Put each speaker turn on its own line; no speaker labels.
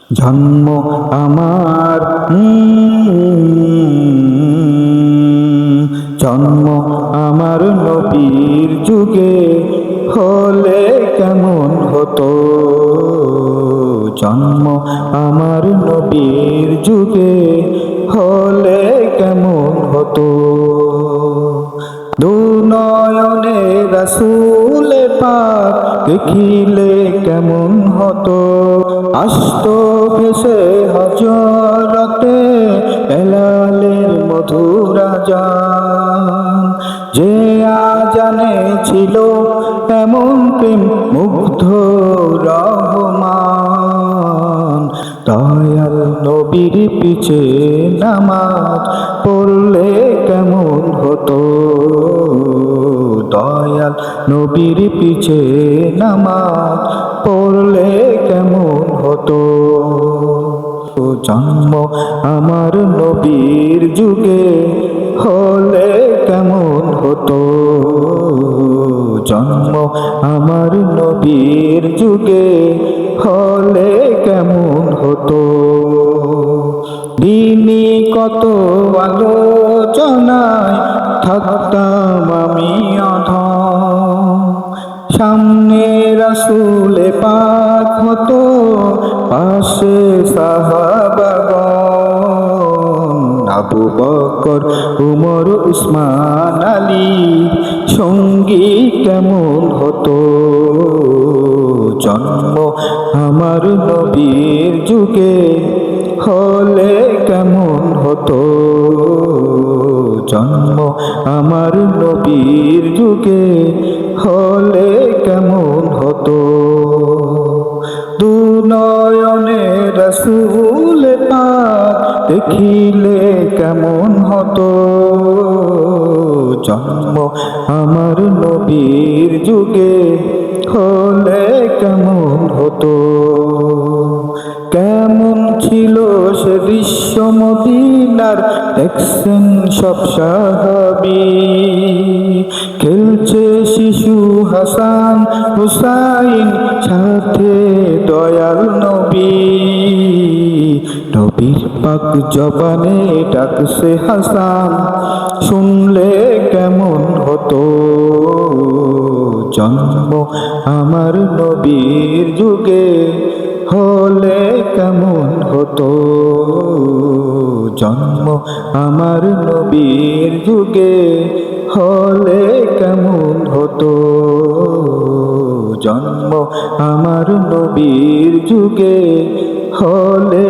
জন্ম আমার জন্ম আমার নবীর যুগে হলে কেমন হতো। জন্ম আমার নবীর যুগে হলে কেমন হতো। দুনয়নে রাসূল পাক দেখিলে কেমন হতো। আসতো ভেসে হযরতে বেলালের মধুর আযান, যে আযানে ছিল এমন প্রেম মুগ্ধ রহমান। দয়াল নবীর পিছে নামাজ পড়লে কেমন হতো। দয়াল নবীর পিছে নামাজ পড়লে কেমন হতো। জন্ম আমার নবীর যুগে হলে কেমন হতো। জন্ম আমার নবীর যুগে হলে কেমন হতো। দিনী কত আলোচনায় থাকতাম আমি অধম, সামনে রাসূল পাক হতো, পাশে সাহাবাগণ। আবু বকর উমর উসমান আলী সঙ্গী কেমন হতো। জন্ম আমার নবীর যুগে হলে কেমন হতো। জন্ম আমার নবীর যুগে হলে কেমন হতো। দুনয়নে রাসূল পাক দেখিলে কেমন হতো। জন্ম আমার নবীর যুগে হলে কেমন হতো। কেমন ছিল সে দৃশ্য মদিনার, দেখছেন সব সাহাবী। খেলছে শিশু হাসান হুসাইন, সাথে দয়াল নবী। নবীর পাক জবানে ডাকছে হাসান, শুনলে কেমন হতো। জন্ম আমার নবীর যুগে হলে কেমন হতো। জন্ম আমার নবীর যুগে হলে কেমন হতো। জন্ম আমার নবীর যুগে হলে